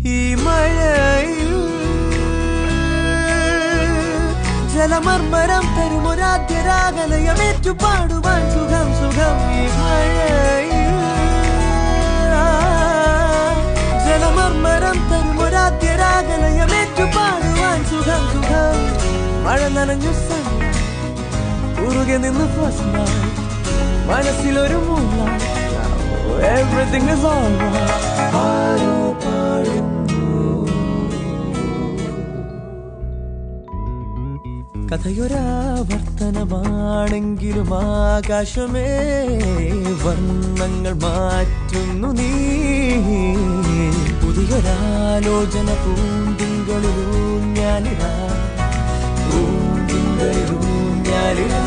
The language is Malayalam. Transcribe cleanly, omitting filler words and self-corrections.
ഈ മഴയിൽ ജലമർമരം തരുമൊരാദ്യ രാഗലയമേറ്റു പാടുവാൻ സുഖം സുഖം ഈ മഴയിൽ ജലമർമരം തരുമൊരാദ്യ രാഗലയമേറ്റു പാടുവാൻ സുഖം സുഖം മഴ നനഞ്ഞു ഉറുകെ നിന്ന് ഫസ്റ്റായി മനസ്സിലൊരു മൂന്നായി everything is alright പാടൂ പാടുന്നു കഥയൊരാവർത്തനമാണെങ്കിലും ആകാശമേ വർണ്ണങ്ങൾ മാറ്റുന്നു നീ പുതിയൊരാലോചന പൂന്തിങ്കളിലൂഞ്ഞാലിടാ പൂന്തിങ്കളിലൂഞ്ഞാലിടാ